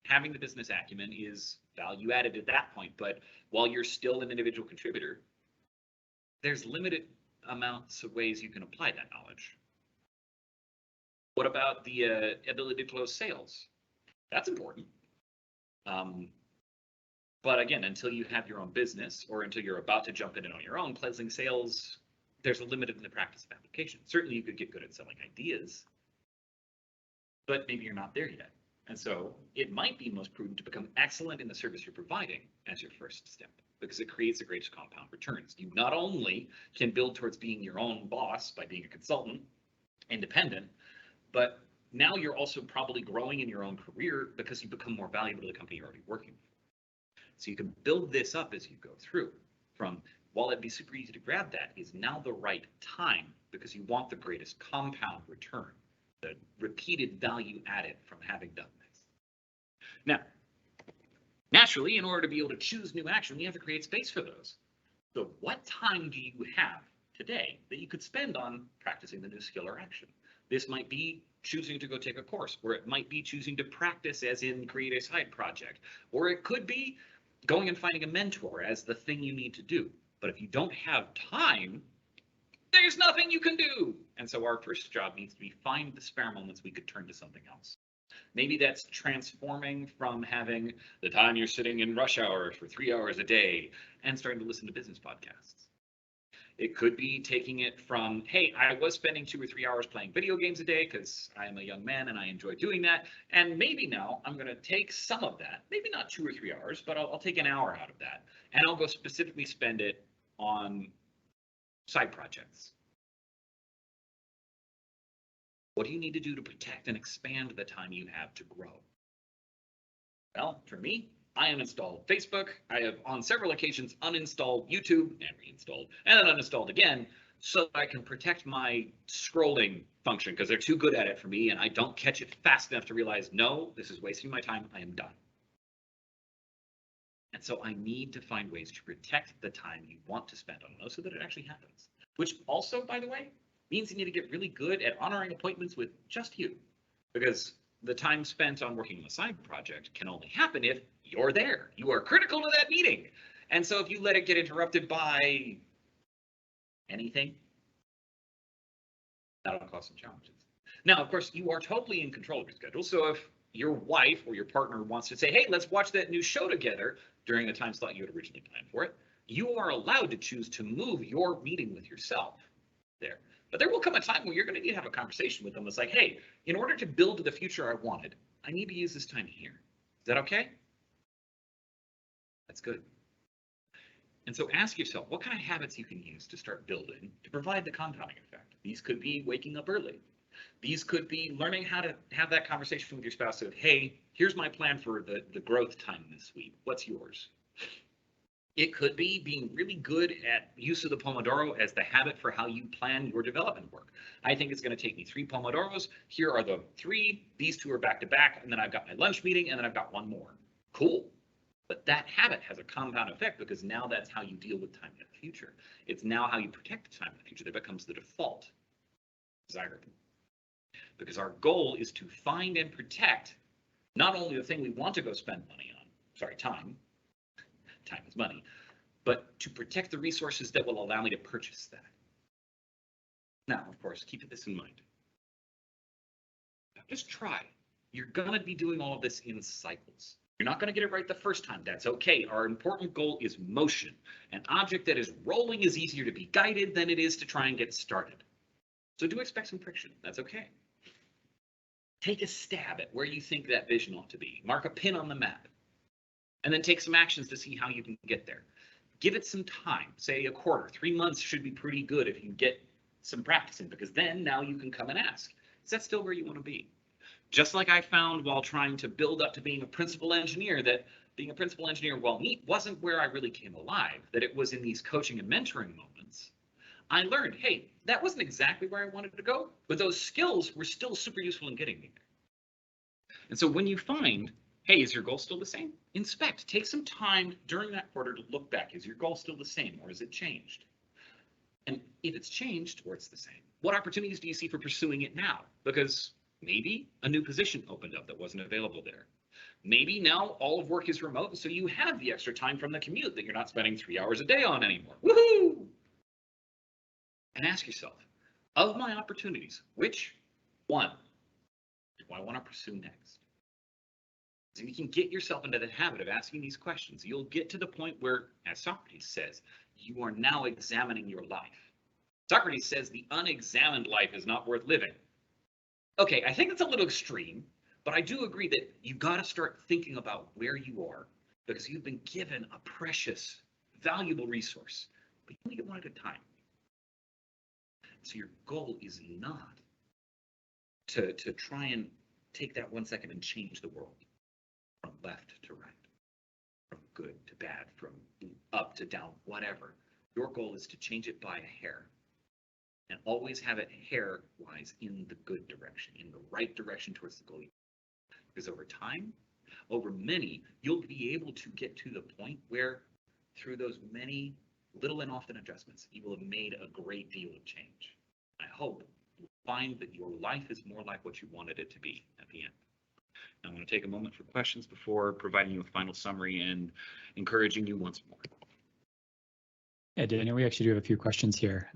having the business acumen is value added at that point. But while you're still an individual contributor, there's limited amounts of ways you can apply that knowledge. What about the ability to close sales? That's important. But again, until you have your own business or until you're about to jump in and on your own, closing sales, there's a limit in the practice of application. Certainly you could get good at selling ideas, but maybe you're not there yet. And so it might be most prudent to become excellent in the service you're providing as your first step, because it creates the greatest compound returns. You not only can build towards being your own boss by being a consultant, independent, but now you're also probably growing in your own career because you become more valuable to the company you're already working for. So you can build this up as you go through. From, while it'd be super easy to grab that, is now the right time because you want the greatest compound return, the repeated value added from having done this. Now, naturally, in order to be able to choose new action, you have to create space for those. So what time do you have today that you could spend on practicing the new skill or action? This might be choosing to go take a course, or it might be choosing to practice as in create a side project, or it could be going and finding a mentor as the thing you need to do. But if you don't have time, there's nothing you can do. And so our first job needs to be find the spare moments we could turn to something else. Maybe that's transforming from having the time you're sitting in rush hour for 3 hours a day and starting to listen to business podcasts. It could be taking it from, hey, I was spending 2 or 3 hours playing video games a day because I'm a young man and I enjoy doing that. And maybe now I'm going to take some of that, maybe not 2 or 3 hours, but I'll take an hour out of that. And I'll go specifically spend it on side projects. What do you need to do to protect and expand the time you have to grow? Well, for me, I uninstalled Facebook. I have on several occasions uninstalled YouTube and reinstalled and then uninstalled again so that I can protect my scrolling function because they're too good at it for me and I don't catch it fast enough to realize, no, this is wasting my time. I am done. And so I need to find ways to protect the time you want to spend on those so that it actually happens. Which also, by the way, means you need to get really good at honoring appointments with just you, because the time spent on working on a side project can only happen if you're there. You are critical to that meeting. And so if you let it get interrupted by anything, that'll cause some challenges. Now, of course, you are totally in control of your schedule. So if your wife or your partner wants to say, hey, let's watch that new show together during the time slot you had originally planned for it, you are allowed to choose to move your meeting with yourself there. But there will come a time where you're going to need to have a conversation with them that's like, hey, in order to build the future I wanted, I need to use this time here. Is that okay? That's good. And so ask yourself, what kind of habits you can use to start building to provide the compounding effect? These could be waking up early. These could be learning how to have that conversation with your spouse of, hey, here's my plan for the growth time this week. What's yours? It could be being really good at use of the Pomodoro as the habit for how you plan your development work. I think it's going to take me 3 Pomodoros. Here are the 3. These 2 are back to back. And then I've got my lunch meeting and then I've got 1 more. Cool. But that habit has a compound effect because now that's how you deal with time in the future. It's now how you protect the time in the future that becomes the default desirable. Because our goal is to find and protect not only the thing we want to go spend money on, time is money, but to protect the resources that will allow me to purchase that. Now, of course, keep this in mind. Now, just try. You're going to be doing all of this in cycles. You're not going to get it right the first time. That's okay. Our important goal is motion. An object that is rolling is easier to be guided than it is to try and get started. So do expect some friction. That's okay. Take a stab at where you think that vision ought to be. Mark a pin on the map. And then take some actions to see how you can get there. Give it some time, say a quarter. 3 months should be pretty good if you get some practicing, because then now you can come and ask, is that still where you want to be? Just like I found while trying to build up to being a principal engineer, that being a principal engineer, while neat, wasn't where I really came alive, that it was in these coaching and mentoring moments. I learned, hey, that wasn't exactly where I wanted to go, but those skills were still super useful in getting me there. And so when you find, hey, is your goal still the same? Inspect, take some time during that quarter to look back. Is your goal still the same, or has it changed? And if it's changed or it's the same, what opportunities do you see for pursuing it now? Because maybe a new position opened up that wasn't available there. Maybe now all of work is remote, and so you have the extra time from the commute that you're not spending 3 hours a day on anymore. Woohoo! And ask yourself, of my opportunities, which one do I want to pursue next? So you can get yourself into the habit of asking these questions. You'll get to the point where, as Socrates says, you are now examining your life. Socrates says the unexamined life is not worth living. Okay, I think that's a little extreme, but I do agree that you've got to start thinking about where you are, because you've been given a precious, valuable resource, but you only get one at a time. So your goal is not to try and take that 1 second and change the world from left to right, from good to bad, from up to down, whatever. Your goal is to change it by a hair, and always have it hair-wise in the good direction, in the right direction towards the goal. Because over time, over many, you'll be able to get to the point where through those many little and often adjustments, you will have made a great deal of change. I hope you'll find that your life is more like what you wanted it to be at the end. I'm going to take a moment for questions before providing you a final summary and encouraging you once more. Yeah, Daniel, we actually do have a few questions here.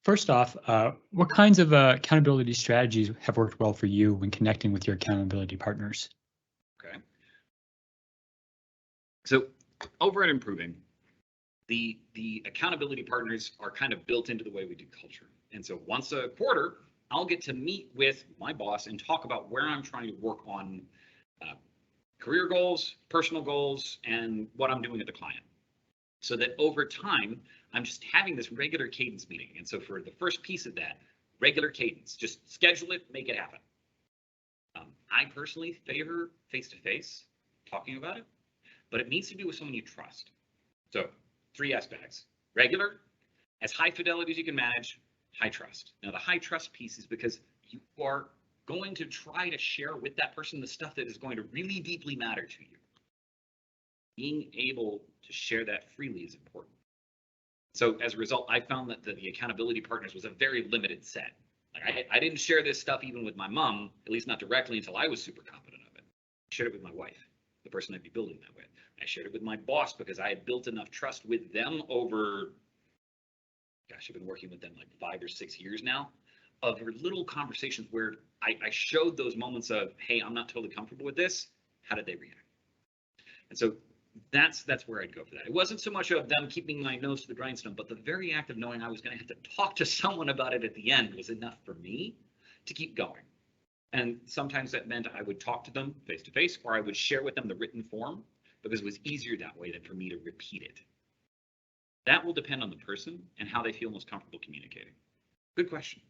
First off, what kinds of accountability strategies have worked well for you when connecting with your accountability partners? Okay. So over at Improving, the accountability partners are kind of built into the way we do culture. And so once a quarter, I'll get to meet with my boss and talk about where I'm trying to work on career goals, personal goals, and what I'm doing with the client. So that over time, I'm just having this regular cadence meeting. And so for the first piece of that, regular cadence, just schedule it, make it happen. I personally favor face-to-face talking about it, but it needs to be with someone you trust. So 3 aspects: regular, as high fidelity as you can manage, high trust. Now the high trust piece is because you are going to try to share with that person the stuff that is going to really deeply matter to you. Being able to share that freely is important. So as a result, I found that the accountability partners was a very limited set. Like I didn't share this stuff even with my mom, at least not directly, until I was super confident of it. I shared it with my wife, the person I'd be building that with. I shared it with my boss because I had built enough trust with them over, gosh, I've been working with them like 5 or 6 years now, of little conversations where I showed those moments of, hey, I'm not totally comfortable with this. How did they react? And so that's where I'd go for that. It wasn't so much of them keeping my nose to the grindstone, but the very act of knowing I was going to have to talk to someone about it at the end was enough for me to keep going. And sometimes that meant I would talk to them face to face, or I would share with them the written form, because it was easier that way than for me to repeat it. That will depend on the person and how they feel most comfortable communicating. Good question.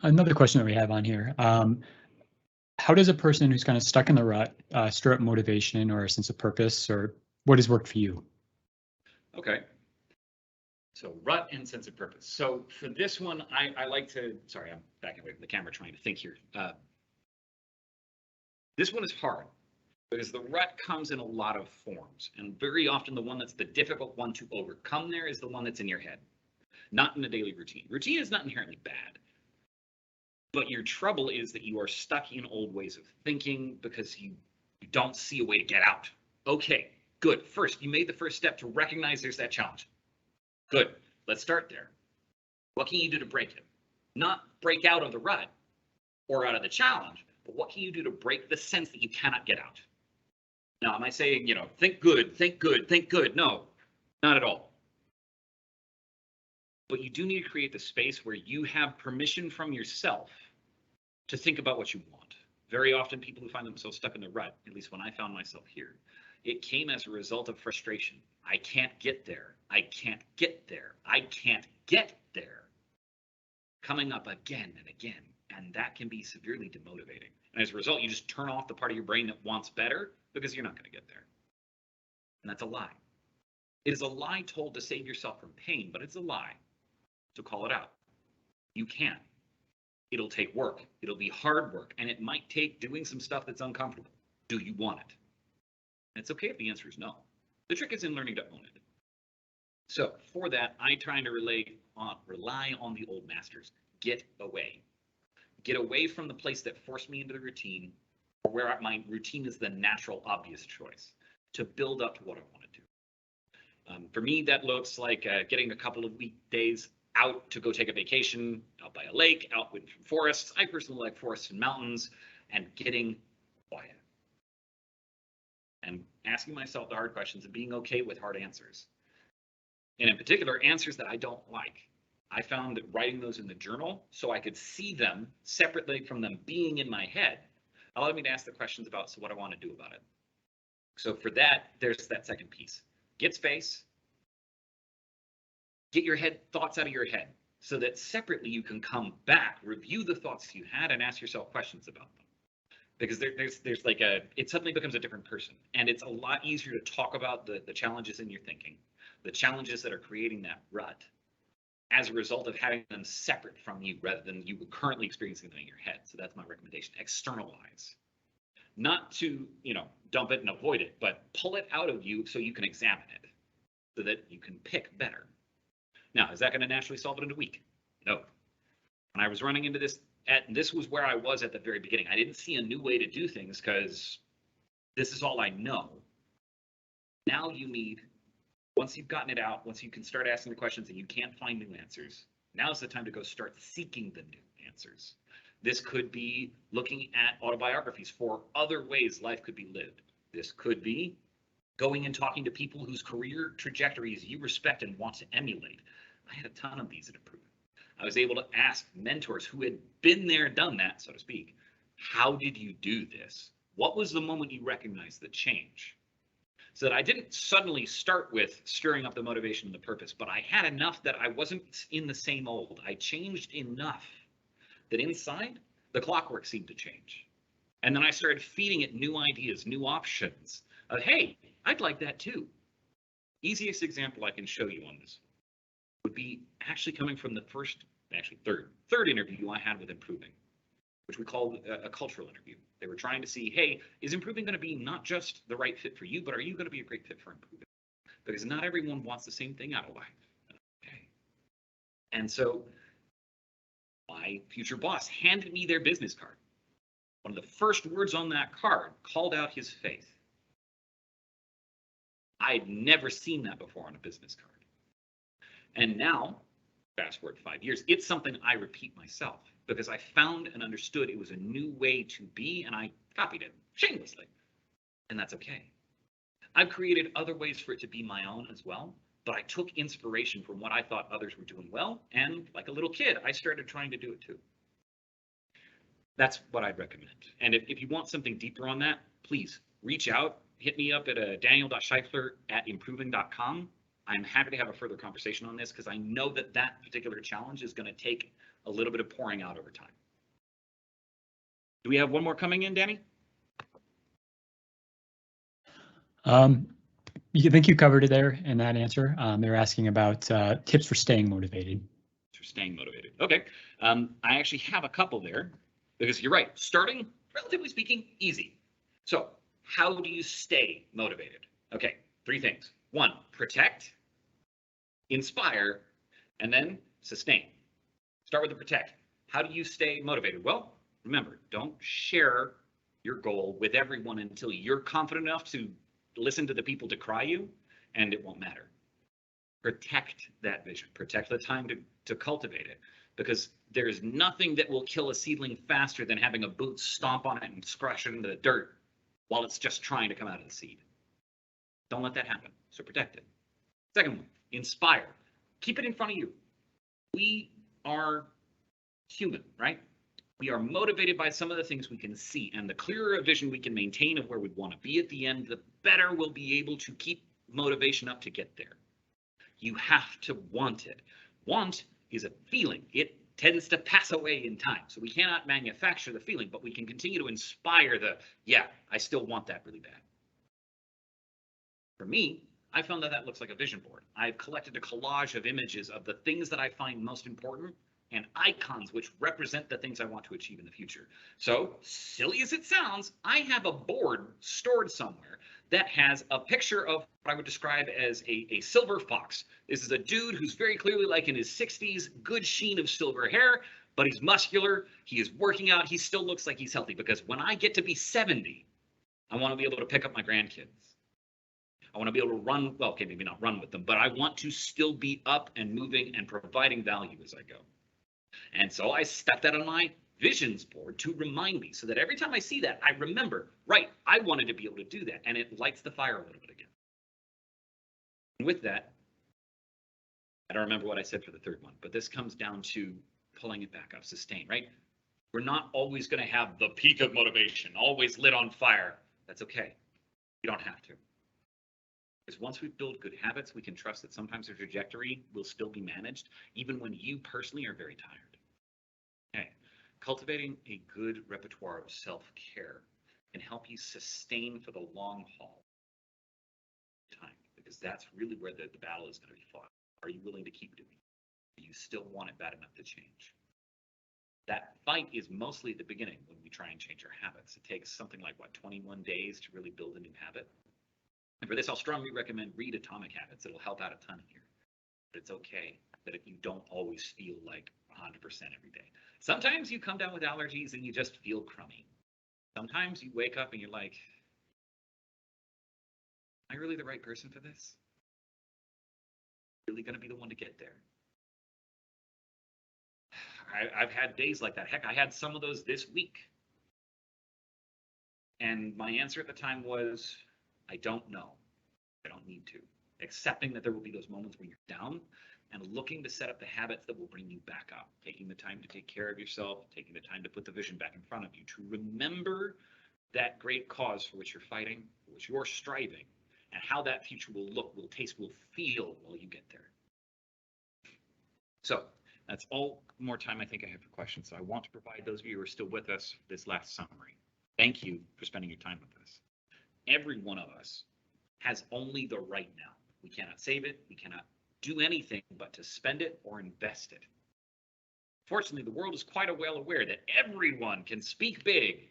Another question that we have on here. How does a person who's kind of stuck in the rut stir up motivation or a sense of purpose, or what has worked for you? Okay. So rut and sense of purpose. So for this one, I like to, sorry, I'm backing away from the camera trying to think here. This one is hard because the rut comes in a lot of forms, and very often the one that's the difficult one to overcome there is the one that's in your head, not in a daily routine. Routine is not inherently bad. But your trouble is that you are stuck in old ways of thinking because you don't see a way to get out. Okay, good. First, you made the first step to recognize there's that challenge. Good. Let's start there. What can you do to break it? Not break out of the rut or out of the challenge, but what can you do to break the sense that you cannot get out? Now, am I saying, think good, think good, think good? No, not at all. But you do need to create the space where you have permission from yourself to think about what you want. Very often people who find themselves stuck in the rut, at least when I found myself here, it came as a result of frustration. I can't get there. I can't get there. I can't get there. Coming up again and again. And that can be severely demotivating. And as a result, you just turn off the part of your brain that wants better because you're not going to get there. And that's a lie. It is a lie told to save yourself from pain, but it's a lie. So call it out. You can. It'll take work. It'll be hard work. And it might take doing some stuff that's uncomfortable. Do you want it? And it's okay if the answer is no. The trick is in learning to own it. So for that, I try to rely on the old masters. Get away. Get away from the place that forced me into the routine, or where my routine is the natural, obvious choice, to build up to what I want to do. For me, that looks like getting a couple of weekdays out to go take a vacation, out by a lake, out in forests. I personally like forests and mountains, and getting quiet. And asking myself the hard questions and being okay with hard answers. And in particular, answers that I don't like. I found that writing those in the journal so I could see them separately from them being in my head allowed me to ask the questions about, so what I want to do about it. So for that, there's that second piece. Get space. Get your thoughts out of your head so that separately you can come back, review the thoughts you had, and ask yourself questions about them. Because there's like it suddenly becomes a different person. And it's a lot easier to talk about the challenges in your thinking, the challenges that are creating that rut, as a result of having them separate from you rather than you currently experiencing them in your head. So that's my recommendation. Externalize. Not to, dump it and avoid it, but pull it out of you so you can examine it, so that you can pick better. Now, is that going to naturally solve it in a week? No. When I was running into this, this was where I was at the very beginning. I didn't see a new way to do things because this is all I know. Now you need, once you've gotten it out, once you can start asking the questions and you can't find new answers, now's the time to go start seeking the new answers. This could be looking at autobiographies for other ways life could be lived. This could be going and talking to people whose career trajectories you respect and want to emulate. I had a ton of these at Improving. I was able to ask mentors who had been there, done that, so to speak. How did you do this? What was the moment you recognized the change? So that I didn't suddenly start with stirring up the motivation and the purpose, but I had enough that I wasn't in the same old. I changed enough that inside, the clockwork seemed to change. And then I started feeding it new ideas, new options of, hey, I'd like that too. Easiest example I can show you on this would be actually coming from the third interview I had with Improving, which we called a cultural interview. They were trying to see, hey, is Improving going to be not just the right fit for you, but are you going to be a great fit for Improving? Because not everyone wants the same thing out of life. Okay. And so my future boss handed me their business card. One of the first words on that card called out his faith. I'd never seen that before on a business card. And now, fast forward 5 years, it's something I repeat myself because I found and understood it was a new way to be, and I copied it shamelessly. And that's okay. I've created other ways for it to be my own as well, but I took inspiration from what I thought others were doing well, and like a little kid, I started trying to do it too. That's what I'd recommend. And if you want something deeper on that, please reach out. Hit me up at daniel.scheufler@improving.com. I'm happy to have a further conversation on this because I know that particular challenge is going to take a little bit of pouring out over time. Do we have one more coming in, Danny? I think you covered it there in that answer. They're asking about tips for staying motivated. For staying motivated. Okay. I actually have a couple there because you're right. Starting, relatively speaking, easy. So how do you stay motivated? Okay, 3 things. 1, protect, inspire, and then sustain. Start with the protect. How do you stay motivated? Well, remember, don't share your goal with everyone until you're confident enough to listen to the people decry you, and it won't matter. Protect that vision. Protect the time to cultivate it, because there's nothing that will kill a seedling faster than having a boot stomp on it and scratch it into the dirt while it's just trying to come out of the seed. Don't let that happen. So protect it. Second one, inspire. Keep it in front of you. We are human, right? We are motivated by some of the things we can see, and the clearer a vision we can maintain of where we want to be at the end, the better we'll be able to keep motivation up to get there. You have to want it. Want is a feeling. It tends to pass away in time. So we cannot manufacture the feeling, but we can continue to inspire the, yeah, I still want that really bad. For me, I found that that looks like a vision board. I've collected a collage of images of the things that I find most important and icons which represent the things I want to achieve in the future. So, silly as it sounds, I have a board stored somewhere that has a picture of what I would describe as a silver fox. This is a dude who's very clearly like in his 60s, good sheen of silver hair, but he's muscular, he is working out, he still looks like he's healthy, because when I get to be 70, I want to be able to pick up my grandkids. I want to be able to run, well, okay, maybe not run with them, but I want to still be up and moving and providing value as I go. And so I stuck that on my visions board to remind me, so that every time I see that, I remember, right, I wanted to be able to do that, and it lights the fire a little bit again. And with that, I don't remember what I said for the third one, but this comes down to pulling it back up, sustain, right? We're not always going to have the peak of motivation, always lit on fire. That's okay. You don't have to. Because once we build good habits, we can trust that sometimes the trajectory will still be managed, even when you personally are very tired. Okay, cultivating a good repertoire of self-care can help you sustain for the long haul time, because that's really where the battle is going to be fought. Are you willing to keep doing it? Do you still want it bad enough to change? That fight is mostly at the beginning when we try and change our habits. It takes something like, what, 21 days to really build a new habit? And for this, I'll strongly recommend read Atomic Habits. It'll help out a ton here. But it's okay that if you don't always feel like 100% every day. Sometimes you come down with allergies and you just feel crummy. Sometimes you wake up and you're like, am I really the right person for this? Really going to be the one to get there? I've had days like that. Heck, I had some of those this week. And my answer at the time was, I don't know. I don't need to. Accepting that there will be those moments when you're down and looking to set up the habits that will bring you back up. Taking the time to take care of yourself, taking the time to put the vision back in front of you, to remember that great cause for which you're fighting, for which you're striving, and how that future will look, will taste, will feel while you get there. So that's all more time I think I have for questions. So I want to provide those of you who are still with us this last summary. Thank you for spending your time with us. Every one of us has only the right now. We cannot save it. We cannot do anything but to spend it or invest it. Fortunately, the world is quite well aware that everyone can speak big,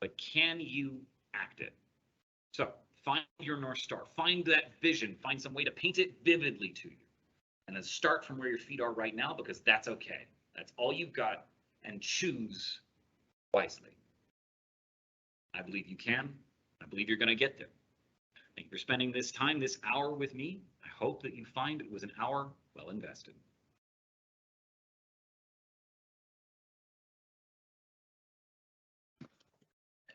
but can you act it? So find your North Star, find that vision, find some way to paint it vividly to you. And then start from where your feet are right now, because that's okay. That's all you've got, and choose wisely. I believe you can. I believe you're going to get there. Thank you for spending this time, this hour with me. I hope that you find it was an hour well invested.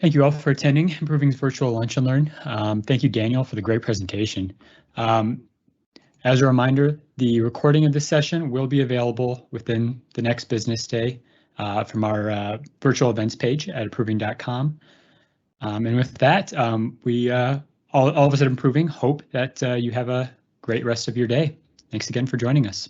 Thank you all for attending Improving's Virtual Lunch and Learn. Thank you, Daniel, for the great presentation. As a reminder, the recording of this session will be available within the next business day from our virtual events page at improving.com. And with that, we all of us at Improving hope that you have a great rest of your day. Thanks again for joining us.